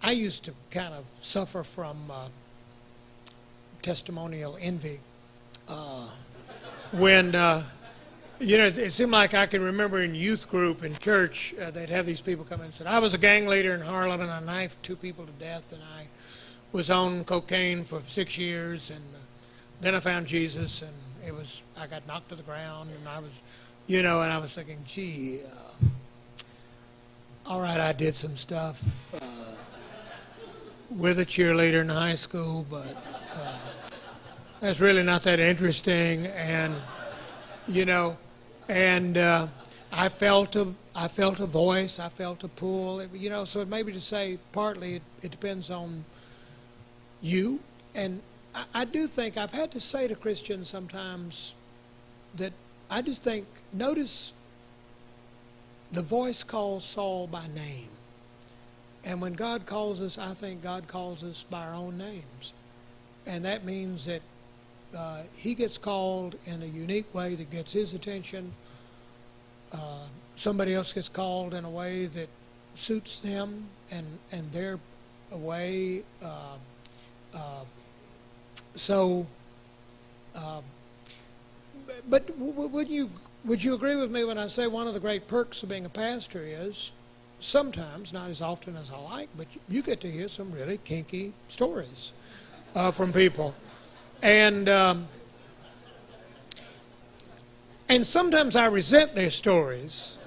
I used to kind of suffer from testimonial envy. When, it seemed like I can remember in youth group in church, they'd have these people come in and say, I was a gang leader in Harlem and I knifed 2 people to death and I was on cocaine for 6 years and then I found Jesus and I got knocked to the ground and I was, and I was thinking, gee, all right, I did some stuff with a cheerleader in high school, but that's really not that interesting. And I felt a voice, I felt a pull. So maybe to say partly it depends on you. And I do think I've had to say to Christians sometimes that I just think, notice the voice calls Saul by name. And when God calls us, I think God calls us by our own names. And that means that he gets called in a unique way that gets his attention. Somebody else gets called in a way that suits them and their way. But would you agree with me when I say one of the great perks of being a pastor is sometimes, not as often as I like, but you get to hear some really kinky stories from people. And sometimes I resent their stories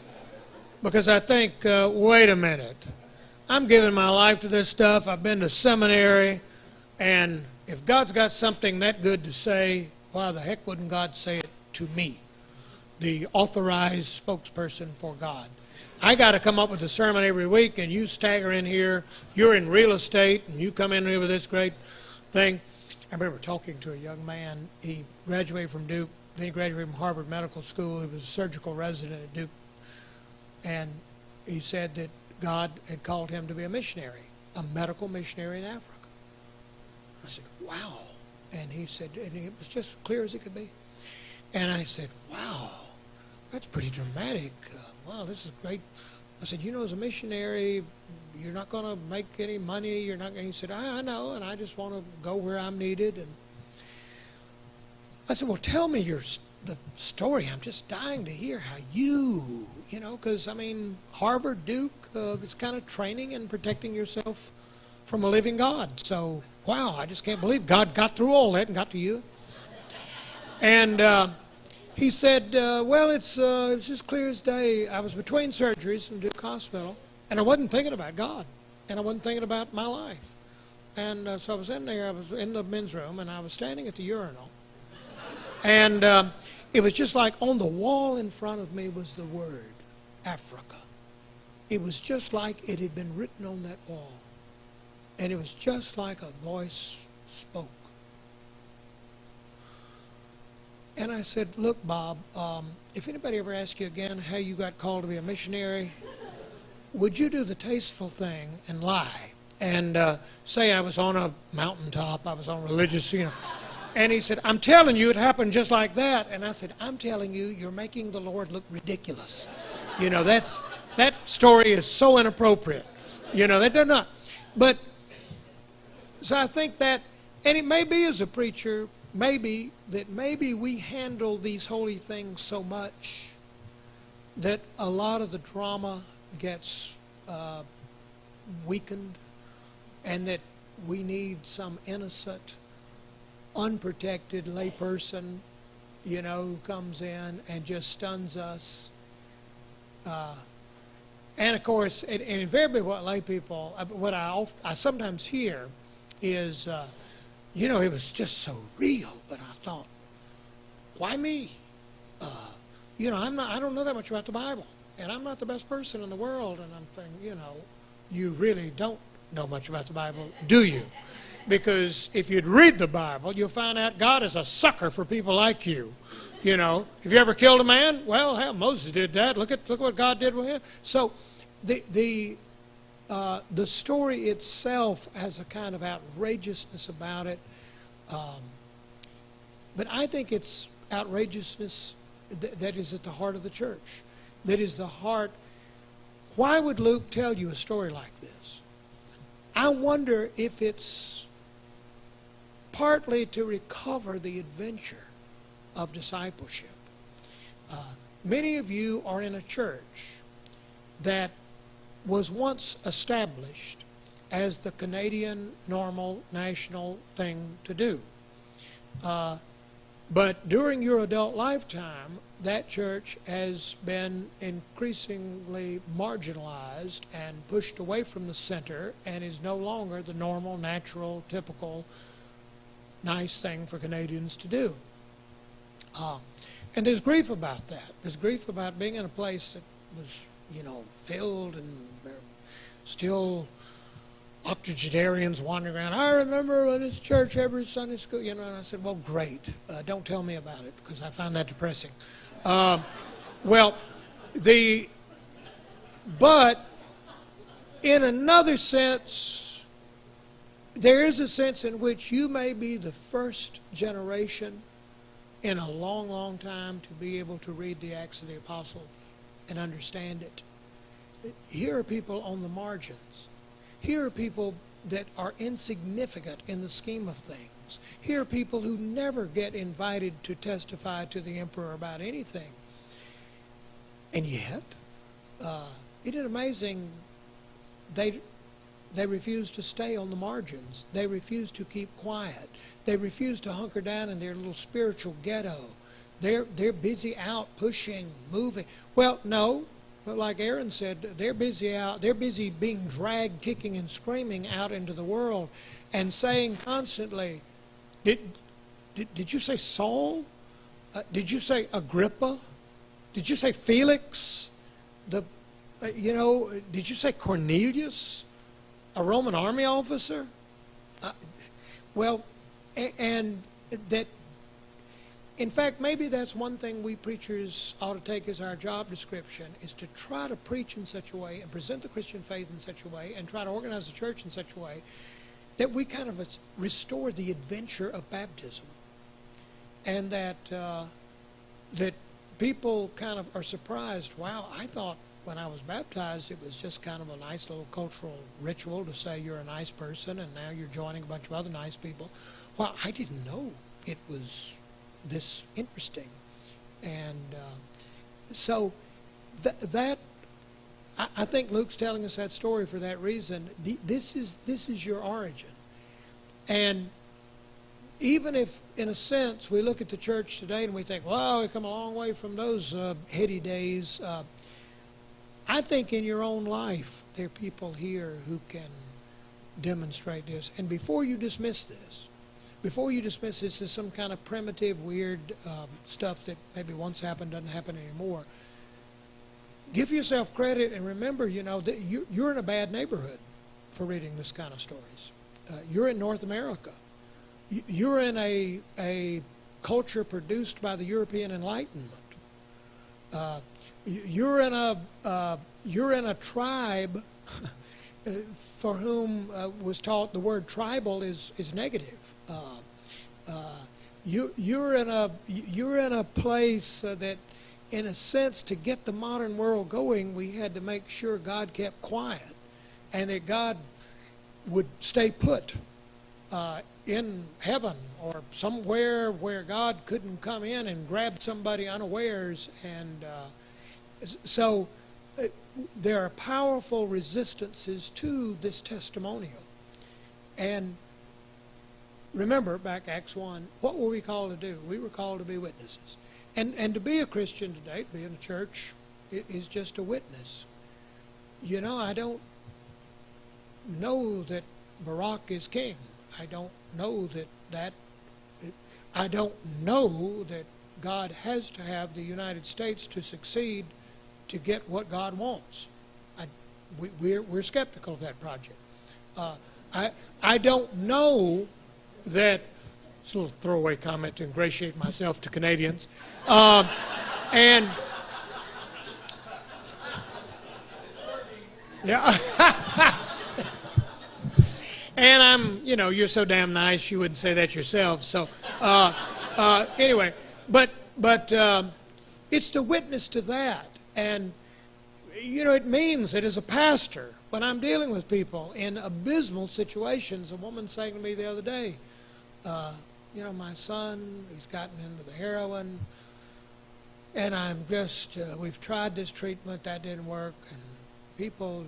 because I think, wait a minute, I'm giving my life to this stuff. I've been to seminary, and if God's got something that good to say, why the heck wouldn't God say it to me, the authorized spokesperson for God? I got to come up with a sermon every week, and you stagger in here. You're in real estate, and you come in here with this great thing. I remember talking to a young man. He graduated from Duke. Then he graduated from Harvard Medical School. He was a surgical resident at Duke. And he said that God had called him to be a missionary, a medical missionary in Africa. I said, wow. And he said, and it was just clear as it could be. And I said, wow, that's pretty dramatic. Wow, this is great. I said, as a missionary, you're not going to make any money. You're not. And he said, I know, and I just want to go where I'm needed. And I said, well, tell me the story. I'm just dying to hear how because, Harvard, Duke, it's kind of training and protecting yourself from a living God. So, wow, I just can't believe God got through all that and got to you. And he said, well, it's just clear as day. I was between surgeries in Duke Hospital, and I wasn't thinking about God, and I wasn't thinking about my life. And so I was in there, I was in the men's room, and I was standing at the urinal. And it was just like on the wall in front of me was the word, Africa. It was just like it had been written on that wall. And it was just like a voice spoke. And I said, look, Bob, if anybody ever asks you again how you got called to be a missionary, would you do the tasteful thing and lie and say I was on a mountaintop, I was on religious, And he said, I'm telling you, it happened just like that. And I said, I'm telling you, you're making the Lord look ridiculous. That story is so inappropriate. That does not. But, so I think that, and it may be as a preacher, maybe we handle these holy things so much that a lot of the drama gets weakened, and that we need some innocent, unprotected layperson, who comes in and just stuns us. And of course, and invariably what lay people, what I sometimes hear is, it was just so real. But I thought, why me? I don't know that much about the Bible, and I'm not the best person in the world. And I'm thinking, you really don't know much about the Bible, do you? Because if you'd read the Bible, you'll find out God is a sucker for people like you. Have you ever killed a man? Well, hell, Moses did that. Look what God did with him. So the story itself has a kind of outrageousness about it. But I think it's outrageousness that is at the heart of the church. That is the heart. Why would Luke tell you a story like this? I wonder if it's partly to recover the adventure of discipleship. Many of you are in a church that was once established as the Canadian normal national thing to do. But during your adult lifetime, that church has been increasingly marginalized and pushed away from the center and is no longer the normal, natural, typical, nice thing for Canadians to do. And there's grief about that. There's grief about being in a place that was, filled and still octogenarians wandering around. I remember in this church every Sunday school, and I said, well, great. Don't tell me about it because I find that depressing. But in another sense, there is a sense in which you may be the first generation in a long, long time to be able to read the Acts of the Apostles and understand it. Here are people on the margins. Here are people that are insignificant in the scheme of things. Here are people who never get invited to testify to the emperor about anything. And yet, isn't it amazing? They refuse to stay on the margins. They refuse to keep quiet. They refuse to hunker down in their little spiritual ghetto. They're busy out pushing, moving. Well, no. Like Aaron said, they're busy out. They're busy being dragged, kicking and screaming out into the world and saying constantly, did you say Saul? Did you say Agrippa? Did you say Felix? Did you say Cornelius? A Roman army officer? And that, in fact, maybe that's one thing we preachers ought to take as our job description, is to try to preach in such a way and present the Christian faith in such a way and try to organize the church in such a way that we kind of restore the adventure of baptism. And that people kind of are surprised, wow, I thought when I was baptized it was just kind of a nice little cultural ritual to say you're a nice person and now you're joining a bunch of other nice people. Well, I didn't know it was this interesting. And so that I think Luke's telling us that story for that reason. This is your origin. And even if, in a sense, we look at the church today and we think, wow, we've come a long way from those heady days, I think in your own life there are people here who can demonstrate this. And before you dismiss this as some kind of primitive, weird stuff that maybe once happened, doesn't happen anymore, give yourself credit and remember, that you're in a bad neighborhood for reading this kind of stories. You're in North America. You're in a culture produced by the European Enlightenment. You're in a tribe for whom was taught the word tribal is negative. You're in a place that, in a sense, to get the modern world going, we had to make sure God kept quiet, and that God would stay put in heaven or somewhere where God couldn't come in and grab somebody unawares. And so there are powerful resistances to this testimonial. And remember, back Acts 1, what were we called to do? We were called to be witnesses. And to be a Christian today, to be in a church, is just a witness. I don't know that Barack is king. I don't know I don't know that God has to have the United States to succeed to get what God wants. We're skeptical of that project. I don't know that. It's a little throwaway comment to ingratiate myself to Canadians. And yeah. And I'm, you're so damn nice, you wouldn't say that yourself. So anyway, but it's the witness to that. And, it means that as a pastor, when I'm dealing with people in abysmal situations. A woman saying to me the other day, my son, he's gotten into the heroin, and I'm just, we've tried this treatment, that didn't work, and people,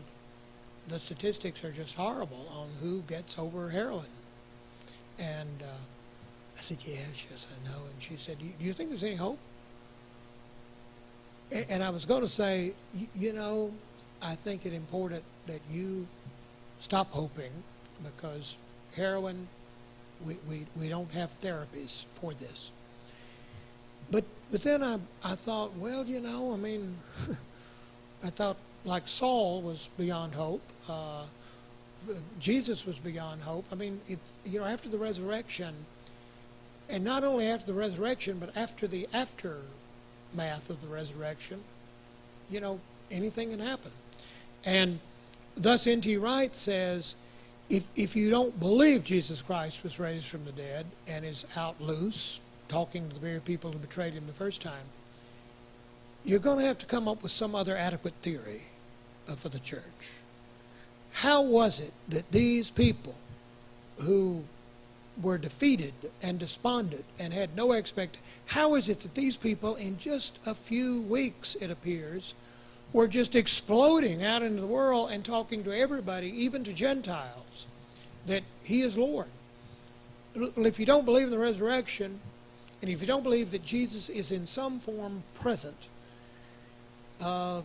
the statistics are just horrible on who gets over heroin. And I said, yes, I know. And she said, do you think there's any hope? And I was going to say, I think it's important that you stop hoping, because heroin, we don't have therapies for this. But then I thought, well, I thought like Saul was beyond hope. Jesus was beyond hope. After the resurrection, and not only after the resurrection, but after the aftermath of the resurrection, anything can happen. And thus N.T. Wright says, if you don't believe Jesus Christ was raised from the dead and is out loose, talking to the very people who betrayed him the first time, you're going to have to come up with some other adequate theory for the church. How was it that these people who were defeated and despondent and had no expectation, how is it that these people in just a few weeks, it appears, were just exploding out into the world and talking to everybody, even to Gentiles, that he is Lord? Well, if you don't believe in the resurrection, and if you don't believe that Jesus is in some form present,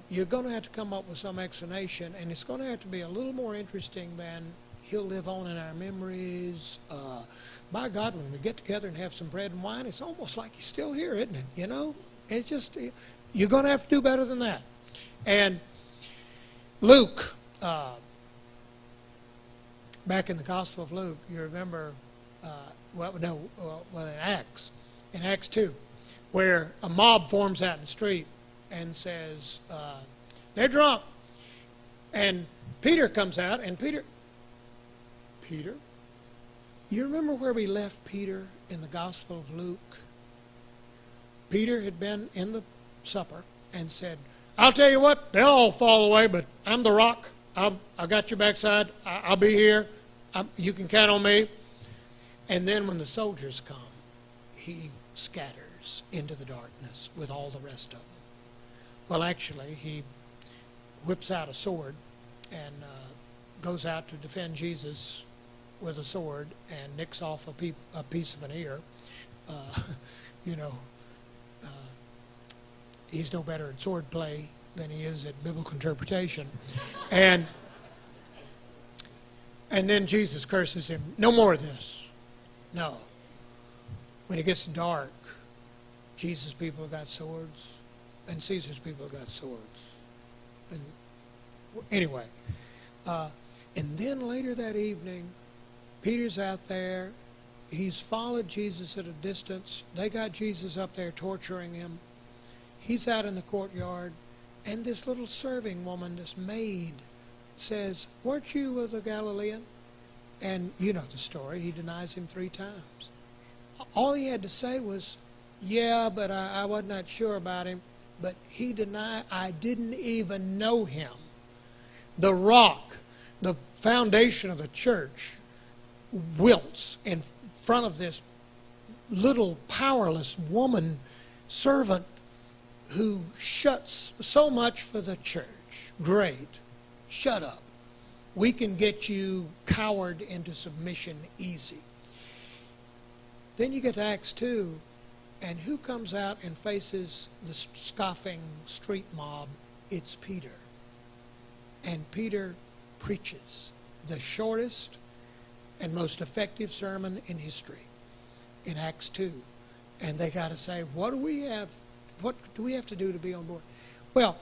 you're going to have to come up with some explanation, and it's going to have to be a little more interesting than he'll live on in our memories. By God, when we get together and have some bread and wine, it's almost like he's still here, isn't it? It's just, you're going to have to do better than that. And Luke, back in the Gospel of Luke, you remember, in Acts 2, where a mob forms out in the street and says, they're drunk. And Peter comes out, and Peter, you remember where we left Peter in the Gospel of Luke? Peter had been in the supper and said, I'll tell you what, they'll all fall away, but I'm the rock. I got your backside. I'll be here. You can count on me. And then when the soldiers come, he scatters into the darkness with all the rest of them. Well, actually, he whips out a sword and goes out to defend Jesus with a sword and nicks off a piece of an ear. He's no better at sword play than he is at biblical interpretation. And then Jesus curses him, no more of this. No. When it gets dark, Jesus' people got swords, and Caesar's people got swords. And anyway, and then later that evening, Peter's out there. He's followed Jesus at a distance. They got Jesus up there torturing him. He's out in the courtyard, and this little serving woman, this maid, says, weren't you the Galilean? And you know the story. He denies him 3 times. All he had to say was, yeah, but I was not sure about him. But he denied, I didn't even know him. The rock, the foundation of the church, wilts in front of this little powerless woman servant who shuts so much for the church. Great. Shut up. We can get you cowered into submission easy. Then you get to Acts 2, and who comes out and faces the scoffing street mob? It's Peter. And Peter preaches the shortest and most effective sermon in history in Acts 2. And they got to say, what do we have to do to be on board? Well,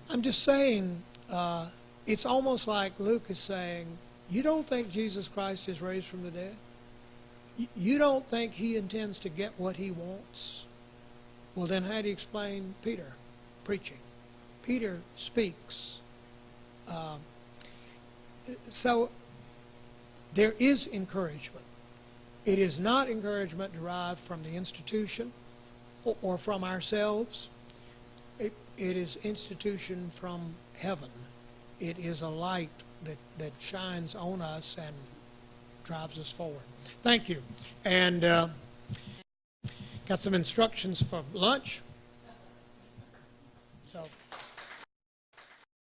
I'm just saying, it's almost like Luke is saying, you don't think Jesus Christ is raised from the dead? You don't think he intends to get what he wants? Well, then how do you explain Peter preaching? Peter speaks. So there is encouragement. It is not encouragement derived from the institution or from ourselves. It is institution from heaven. It is a light that shines on us and drives us forward. Thank you. And got some instructions for lunch. So.